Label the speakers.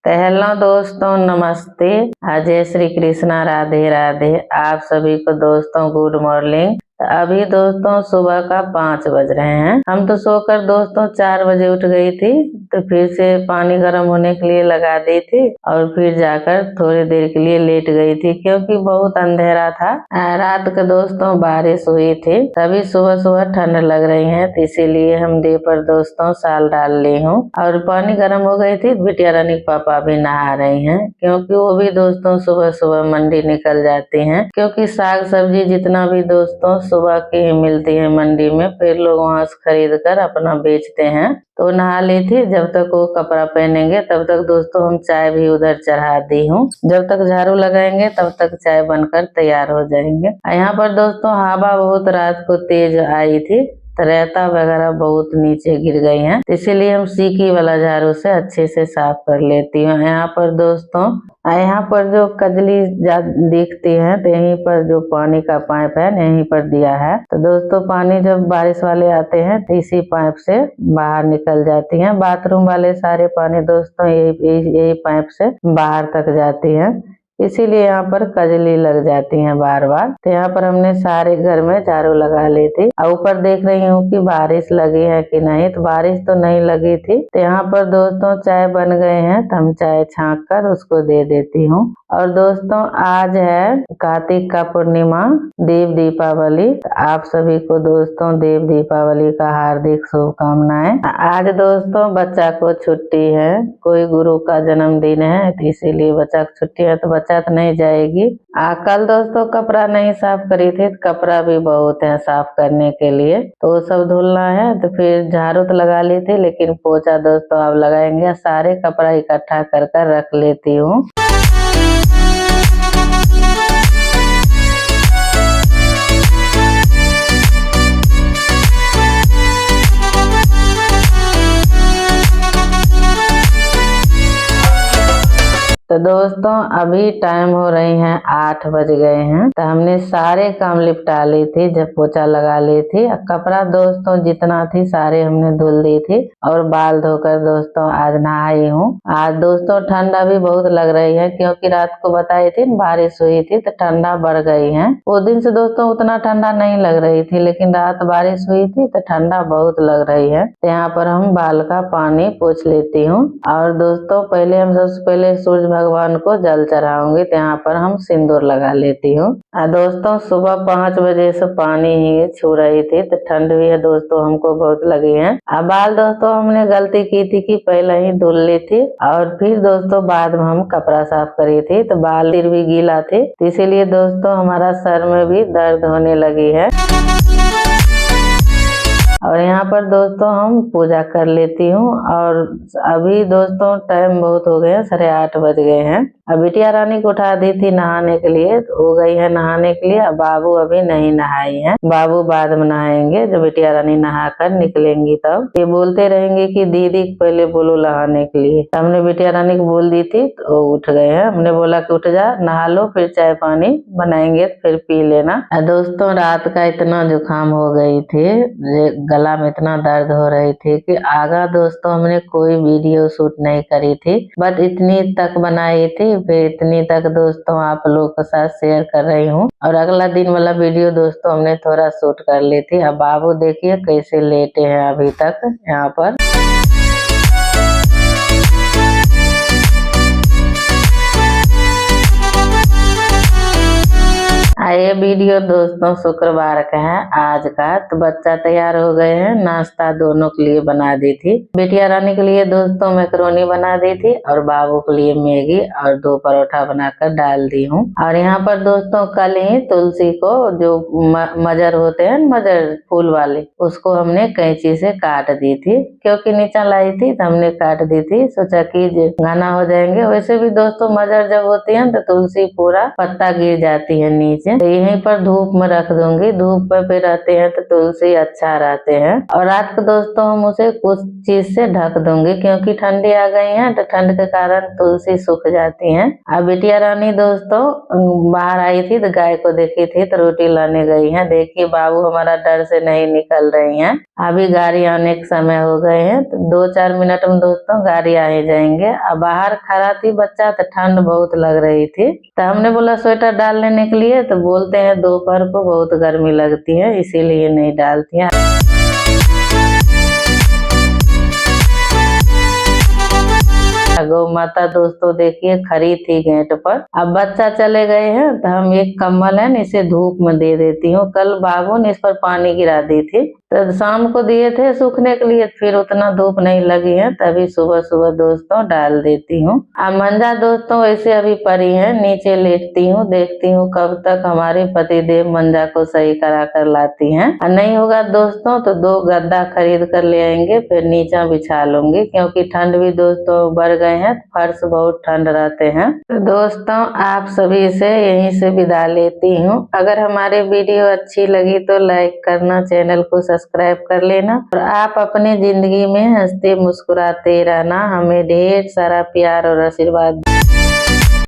Speaker 1: तो हेलो दोस्तों, नमस्ते। जय श्री कृष्णा, राधे राधे। आप सभी को दोस्तों गुड मॉर्निंग। अभी दोस्तों सुबह का 5 बज रहे हैं। हम तो सोकर दोस्तों 4 बजे उठ गई थी, तो फिर से पानी गर्म होने के लिए लगा दी थी और फिर जाकर थोड़ी देर के लिए लेट गई थी, क्योंकि बहुत अंधेरा था। रात को दोस्तों बारिश हुई थी, तभी सुबह सुबह ठंड लग रही है, तो इसीलिए हम देह पर दोस्तों शाल डाल ली हूँ। और पानी गर्म हो गई थी, बिटिया रानी के पापा भी नहा रही हैं, क्योंकि वो भी दोस्तों सुबह सुबह मंडी निकल जाती हैं, क्योंकि साग सब्जी जितना भी दोस्तों सुबह की ही मिलती है मंडी में, फिर लोग वहाँ से खरीद कर अपना बेचते हैं। तो नहा ली थी, जब तक वो कपड़ा पहनेंगे तब तक दोस्तों हम चाय भी उधर चढ़ा दी हूँ। जब तक झाड़ू लगाएंगे तब तक चाय बनकर तैयार हो जाएंगे। यहाँ पर दोस्तों हवा बहुत रात को तेज आई थी, रेता वगैरह बहुत नीचे गिर गई हैं, इसीलिए हम सीकी वाला झाड़ू से अच्छे से साफ कर लेती हूँ। यहाँ पर दोस्तों यहाँ पर जो कजली दिखती है, तो यहीं पर जो पानी का पाइप है यहीं पर दिया है। तो दोस्तों पानी जब बारिश वाले आते हैं तो इसी पाइप से बाहर निकल जाती हैं। बाथरूम वाले सारे पानी दोस्तों यही पाइप से बाहर तक जाती है, इसीलिए यहाँ पर कजली लग जाती हैं बार बार। तो यहाँ पर हमने सारे घर में झाड़ू लगा ली थी। ऊपर देख रही हूँ कि बारिश लगी है कि नहीं, तो बारिश तो नहीं लगी थी। तो यहाँ पर दोस्तों चाय बन गए हैं, तो हम चाय छांक कर उसको दे देती हूँ। और दोस्तों आज है कार्तिक का पूर्णिमा, देव दीपावली। आप सभी को दोस्तों देव दीपावली का हार्दिक शुभकामनाएं। आज दोस्तों बच्चा को छुट्टी है, कोई गुरु का जन्मदिन है, तो इसीलिए बच्चा को छुट्टी है, तो बच्चा तो नहीं जाएगी। कल दोस्तों कपड़ा नहीं साफ करी थी, तो कपड़ा भी बहुत है साफ करने के लिए, तो वो सब धुलना है। तो फिर झाड़ू तो लगा ली थी, लेकिन पोछा दोस्तों अब लगाएंगे। सारे कपड़ा इकट्ठा कर कर रख लेती हूँ। तो दोस्तों अभी टाइम हो रही हैं 8 बज गए हैं, तो हमने सारे काम निपटा ली थी, जब पोछा लगा ली थी। कपड़ा दोस्तों जितना थी सारे हमने धुल दी थी, और बाल धोकर दोस्तों आज नहाई हूँ। आज दोस्तों ठंडा भी बहुत लग रही है, क्योंकि रात को बताई थी बारिश हुई थी, तो ठंडा बढ़ गई है। वो दिन से दोस्तों उतना ठंडा नहीं लग रही थी, लेकिन रात बारिश हुई थी तो ठंडा बहुत लग रही है। तो यहाँ पर हम बाल का पानी पोंछ लेती हूँ। और दोस्तों पहले हम सबसे पहले सूर्य भगवान को जल चढ़ाऊंगी, तो यहाँ पर हम सिंदूर लगा लेती हूँ। दोस्तों सुबह 5 बजे से पानी ही छू रही थी, तो ठंड भी है दोस्तों हमको बहुत लगी है। बाल दोस्तों हमने गलती की थी कि पहले ही धुल ली थी, और फिर दोस्तों बाद में हम कपड़ा साफ करी थी, तो बाल सिर भी गीला थे, तो इसीलिए दोस्तों हमारा सर में भी दर्द होने लगी है। और यहाँ पर दोस्तों हम पूजा कर लेती हूँ। और अभी दोस्तों टाइम बहुत हो गए हैं, 8:30 बज गए हैं। अब बिटिया रानी को उठा दी थी नहाने के लिए, तो हो गई है नहाने के लिए। अब बाबू अभी नहीं नहाई है, बाबू बाद में नहाएंगे, जब बिटिया रानी नहा कर निकलेंगी तब। ये बोलते रहेंगे कि दीदी पहले बोलो नहाने के लिए। हमने बिटिया रानी को बोल दी थी, तो उठ गए हैं। हमने बोला कि उठ जा, नहा लो, फिर चाय पानी बनाएंगे फिर पी लेना। दोस्तों रात का इतना जुकाम हो गई थी, गला में इतना दर्द हो रही थी कि आगा दोस्तों हमने कोई वीडियो शूट नहीं करी थी, बट इतनी तक बनाई थी, फिर इतनी तक दोस्तों आप लोगों के साथ शेयर कर रही हूँ। और अगला दिन वाला वीडियो दोस्तों हमने थोड़ा शूट कर ली थी। अब बाबू देखिए कैसे लेटे हैं अभी तक यहाँ पर। ये वीडियो दोस्तों शुक्रवार का है आज का। तो बच्चा तैयार हो गए हैं, नाश्ता दोनों के लिए बना दी थी। बिटिया रानी के लिए दोस्तों मैक्रोनी बना दी थी, और बाबू के लिए मैगी और 2 परोठा बनाकर डाल दी हूँ। और यहाँ पर दोस्तों कल ही तुलसी को जो मजर होते हैं, मजर फूल वाले, उसको हमने कैंची से काट दी थी, क्योंकि नीचा लाई थी तो हमने काट दी थी, सोचा कि घना हो जाएंगे। वैसे भी दोस्तों मजर जब होती है तो तुलसी पूरा पत्ता गिर जाती है नीचे, तो यहीं पर धूप में रख दूंगी। धूप में पे रहते हैं तो तुलसी अच्छा रहते हैं। और रात को दोस्तों हम उसे कुछ चीज से ढक दूंगी, क्योंकि ठंडी आ गई है तो ठंड के कारण तुलसी सूख जाती है। अब बिटिया रानी दोस्तों बाहर आई थी तो गाय को देखी थी तो रोटी लाने गई है। देखिए बाबू हमारा डर से नहीं निकल रही हैं। अभी गाड़ी आने के समय हो गए हैं तो 2-4 मिनट में दोस्तों गाड़ी आ ही जाएंगे। अब बाहर खड़ा थी बच्चा तो ठंड बहुत लग रही थी, तो हमने बोला स्वेटर डाल लेने के लिए, तो बोलते हैं दोपहर को बहुत गर्मी लगती है इसीलिए नहीं डालती है। गौ माता दोस्तों देखिए खड़ी थी गेट पर। अब बच्चा चले गए हैं तो हम एक कम्बल है इसे धूप में दे देती हूँ। कल बाबू ने इस पर पानी गिरा दी थी तो शाम को दिए थे सूखने के लिए, फिर उतना धूप नहीं लगी है तभी सुबह सुबह दोस्तों डाल देती हूँ। अब मंजा दोस्तों वैसे अभी पड़ी है, नीचे लेटती हूँ, देखती हूँ कब तक हमारे पतिदेव मंजा को सही करा कर लाती हैं। और नहीं होगा दोस्तों तो 2 गद्दा खरीद कर ले आएंगे, फिर नीचा बिछा लूंगी, क्योंकि ठंड भी दोस्तों बढ़ गए हैं, फर्श बहुत ठंड रहते हैं। तो दोस्तों आप सभी से यहीं से विदा लेती हूँ। अगर हमारे वीडियो अच्छी लगी तो लाइक करना, चैनल को सब्सक्राइब कर लेना और आप अपनी जिंदगी में हंसते मुस्कुराते रहना। हमें ढेर सारा प्यार और आशीर्वाद